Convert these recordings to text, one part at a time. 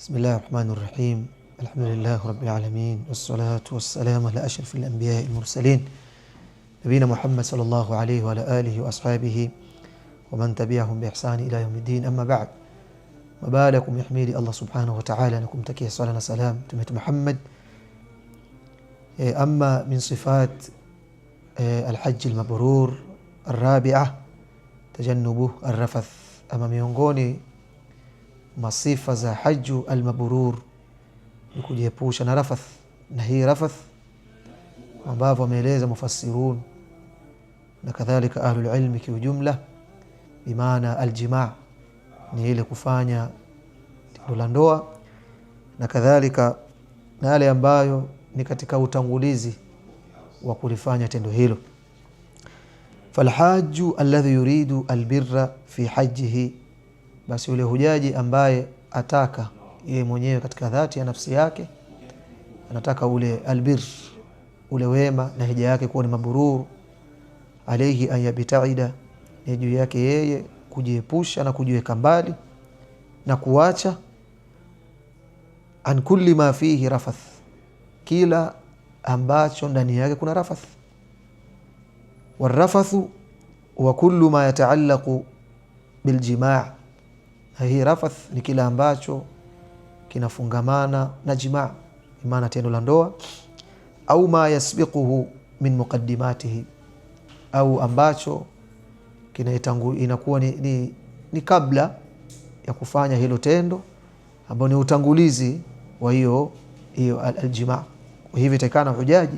بسم الله الرحمن الرحيم. الحمد لله رب العالمين، والصلاة والسلام على أشرف الأنبياء المرسلين نبينا محمد صلى الله عليه وعلى آله وأصحابه ومن تبعهم بإحسان إلى يوم الدين. أما بعد، مبالكم يحميلي الله سبحانه وتعالى أنكم تكيه صلاة وسلام تمت محمد. أما من صفات الحج المبرور الرابعة تجنبه الرفث. أما miongoni masifa za haju al-mabrur ni kujiepusha na rafath, na hii rafath ambavyo wameeleza mufassirun na kadhalika ahlul ilmi kiujumla, bimaana aljimaa ni ile kufanya tendo la ndoa, na kadhalika na yale ambayo ni katika utangulizi wa kulifanya tendo hilo. Falhaju alladhi yuridu albirra fi hajjihi, basi yule hujaji ambaye ataka yeye mwenyewe katika dhati ya nafsi yake anataka ule albir, ule wema na hija yake kuwa ni mabrur, alayhi an yabtaida, ni juu yake yeye kujiepusha na kujiweka mbali na kuacha an kulli ma fihi rafath, kila ambacho ndani yake kuna rafath. Warafathu wa kullu ma yataallaqu biljimaa, hii rafath ni kila ambacho kinafungamana na jimaa, maana tendo la ndoa, au ma yasbiquhu min muqaddimatihi, au ambacho inakuwa ni kabla ya kufanya hilo tendo, ambao ni utangulizi wa hiyo aljimaa. Kwa hivyo itakana hujaji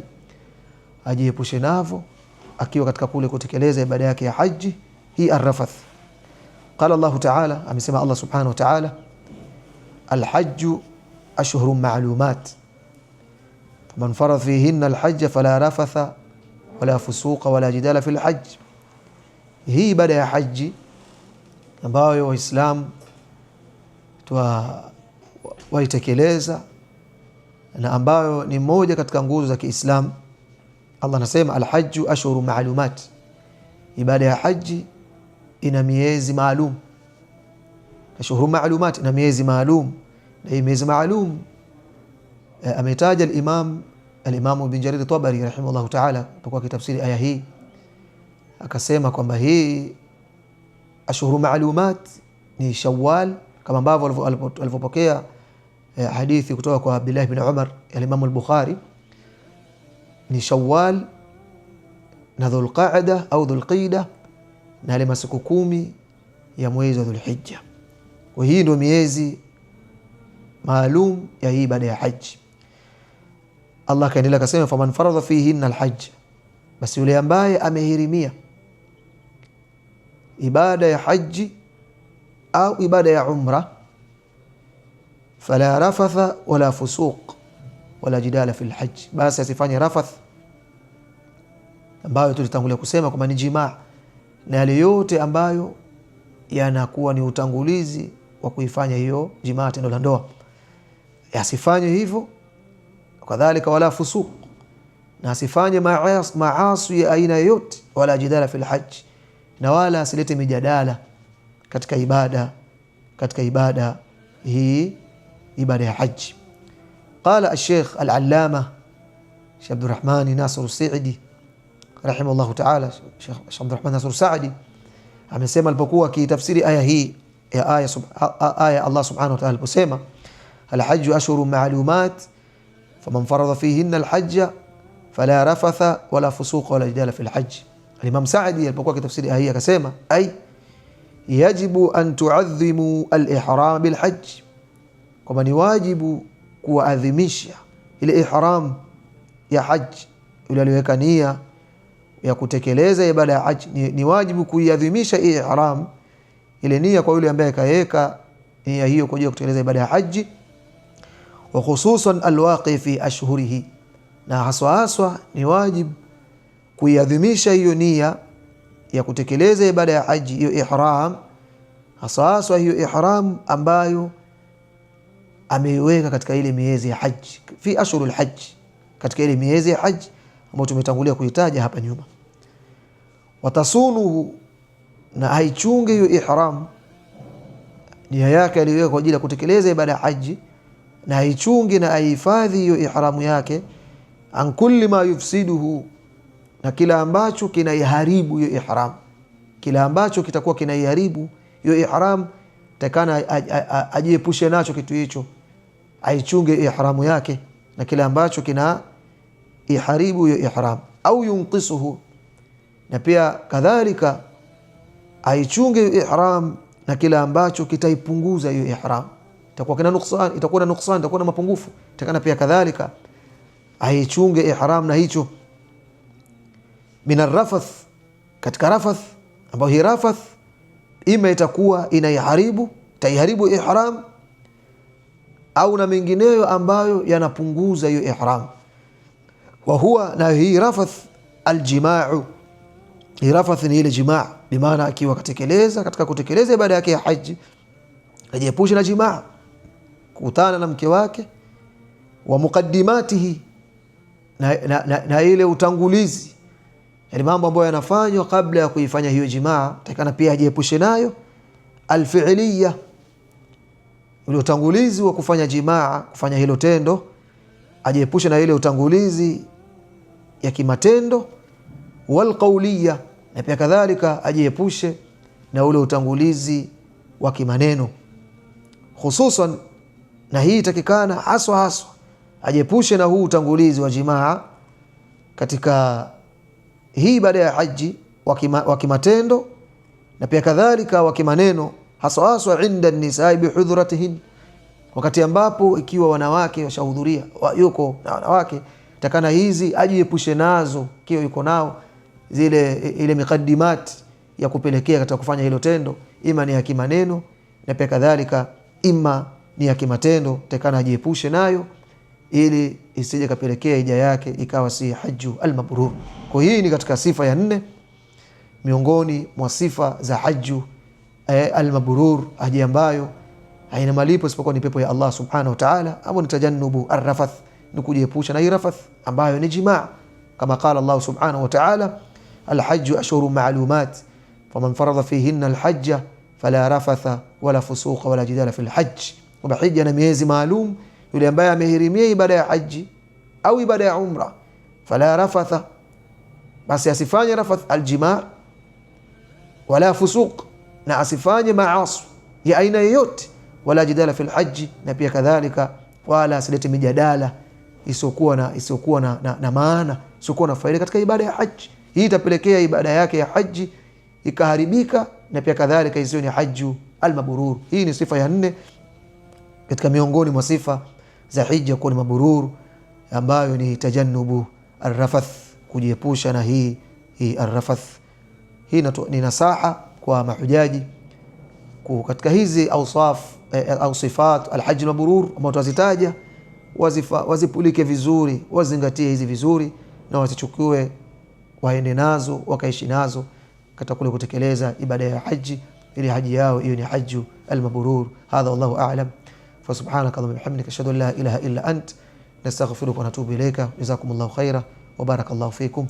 ajiepushe navyo akiwa katika kule kutekeleza ibada yake ya haji hii arrafath. Qala Allah Ta'ala, amesema Allah Subhanahu wa Ta'ala, alhajju ashhurun ma'lumat man farada fihinna alhajj fala rafatha wala fusuqa wala jidala fil hajj. Hii ibada ya haji ambayo Waislamu waitekeleza na ambayo ni moja katika nguzo za Kiislamu. Allah anasema alhajju ashhurun ma'lumat, ibada ya haji ina miezi maalum. Ashhurun ma'lumat, ina miezi maalum, na hii miezi maalum ametaja al-Imam Ibn Jarir at-Tabari rahimahullah ta'ala kwa kitafsiri aya hii, akasema kwamba hii ashhurun ma'lumat ni Shawwal, kama ambavyo alivyopokea hadithi kutoka kwa Abdullah ibn Umar al-Imam al-Bukhari, ni Shawwal na Dhulqa'da au Dhulqa'da na ile masiku 10 ya mwezi wa Dhulhijja. Kwa hii ndio miezi maalum ya hii ibada ya haji. Allah kaendelea akasema faman faradha fihinna alhajj, basi yule ambaye amehirimia ibada ya haji au ibada ya umra, fala rafatha wala fusuq wala jidala fil hajj, basi asifanye rafath ambayo tulitangulia kusema kwamba ni jimaa, na yale yote ambayo yanakuwa ni utangulizi wa kuifanya hiyo jimaa, tendo la ndoa, asifanye hivyo. Kadhalika wala fusuq, na asifanye maasi ya aina yote, wala jidala fil hajj, na wala asilete mijadala katika ibada hii, ibada ya haji. Qala al-Sheikh al-Allama Sheikh Abdurrahman Nasir As-Sa'di rahimahullah ta'ala, Sheikh Abdurrahman Nasir As-Sa'di amesema alipokuwa kitafsiri aya hii ya aya Allah subhanahu wa ta'ala aliposema al-hajju ashhurun ma'lumat faman farada fihinna al-hajja fala rafatha wala fusuqa wala jidala fil hajj. Al-Imam Sa'di alipokuwa kitafsiri aya hii akasema ay yajibu an tu'azzimu al-ihram bil hajj, kwamba ni wajibu kuadhimisha ile ihram ya haji. Yule aliweka nia ya kutekeleza ibada ya haji, ni wajibu kuiadhimisha ihram, ile nia, kwa yule ambaye kaweka nia hiyo kwa ajili ya kutekeleza ibada ya haji. Wa khususan alwaqi fi ashhurihi, na haswa ni wajibu kuiadhimisha hiyo nia ya kutekeleza ibada ya haji, hiyo ihram, haswa hiyo ihram ambayo ameiweka katika ile miezi ya haji, fi ashhurul hajj, katika ile miezi ya haji ambayo tumetangulia kuitaja hapa nyuma. Watasunuhu, na haichunge hiyo ihram, nia yake aliweka kwa ajili ya kutekeleza ibada ya haji, na aichunge na aihifadhi hiyo ihramu yake, an kulli ma yufsiduhu, na kila ambacho kinaiharibu hiyo ihram, kila ambacho kitakuwa kinaiharibu hiyo ihram, takana ajiepushe nacho kitu hicho, aichunge ihramu yake na kila ambacho kina iharibu hiyo ihram. Au yunqisuhu, na pia kadhalika aichunge ihram na kila ambacho kitaipunguza hiyo ihram, itakuwa kina nuksan, itakuwa na nuksan, itakuwa na mapungufu, takana pia kadhalika aichunge ihram na hicho. Min arrafath, katika rafath, ambayo hii rafath ima itakuwa inaiharibu, taiharibu ihram, au na mengineyo ambayo yanapunguza hiyo ihram. Wa huwa, na hii rafath, aljima'u, hii rafath ni ile jimaa, bimaana akiwa katika kutekeleza ibada yake ya haji ajiepushe na jimaa, kukutana na mke wake, wa muqaddimatihi, na ile utangulizi, yani mambo ambayo yanafanywa kabla ya kuifanya hiyo jimaa, takana pia ajiepushe nayo. Alfi'liya, ule utangulizi wa kufanya jimaa, kufanya hilo tendo, ajiepushe na ile utangulizi ya kimatendo. Walqauliya, na pia kadhalika ajiepushe na ule utangulizi wa kimaneno, hususan, na hii takikana haswa ajiepushe na huu utangulizi wa jimaa katika hii ibada ya haji wa kimatendo, na pia kadhalika wa kimaneno, haswa inda nisai bihudhratihin, wakati ambapo ikiwa wanawake washahudhuria, yuko na wanawake, takana hizi ajiepushe nazo kio yuko nao, ile mikaddimat ya kupelekea katika kufanya hilo tendo, ima ni ya kimaneno na pia kadhalika ima ni ya kimatendo, takana ajiepushe nayo ili isije kapelekea hija yake ikawa si haju almabrur. Kwa hii ni katika sifa ya 4 miongoni mwa sifa za haju almabrur, haji ambayo haina malipo isipokuwa ni pepo ya Allah subhanahu wa ta'ala, au ni tajannubu arrafath, ni kujiepusha na hii rafath ambayo ni jimaa, kama qala Allah subhanahu wa ta'ala, alhajju ashhurun ma'lumat faman faradha fihinna alhajja fala rafatha wala fusuqa wala jidala fil hajj. Kwa hija na miezi maalum, yule ambaye amehirimia ibada ya haji au ibada ya umra, fala rafatha, basi asifanye rafath aljimaa, wala fusuq, na asifanye maasi ya aina yoyote, wala jidala fil hajj, na pia kadhalika wala asilete mijadala isiokuwa na maana, isiokuwa na faida katika ibada ya haji. Hii itapelekea ibada yake ya haji ikaharibika, na pia kadhalika isiyo ni haju almabrur. Hii ni sifa ya 4 katika miongoni mwa sifa za hija kuwa ni mabrur, ambayo ni tajannubu arrafath, kujiepusha na hii arrafath. Hii ni nasaha kwa mahujaji katika hizi awsaf au sifat alhajj almabrur ambao tutazitaja, wazipulike vizuri, wazingatie hizi vizuri, na wasichukue, waende nazo, wakaishi nazo katika kule kutekeleza ibada ya haji, ili haji yao hiyo ni haju almabrur. Hadha wallahu a'lam. Fa subhanaka wa bihamdika ashhadu an la ilaha illa ant, nastaghfiruka wa natubu ilayka. Jazakumullahu khaira wa barakallahu fikum.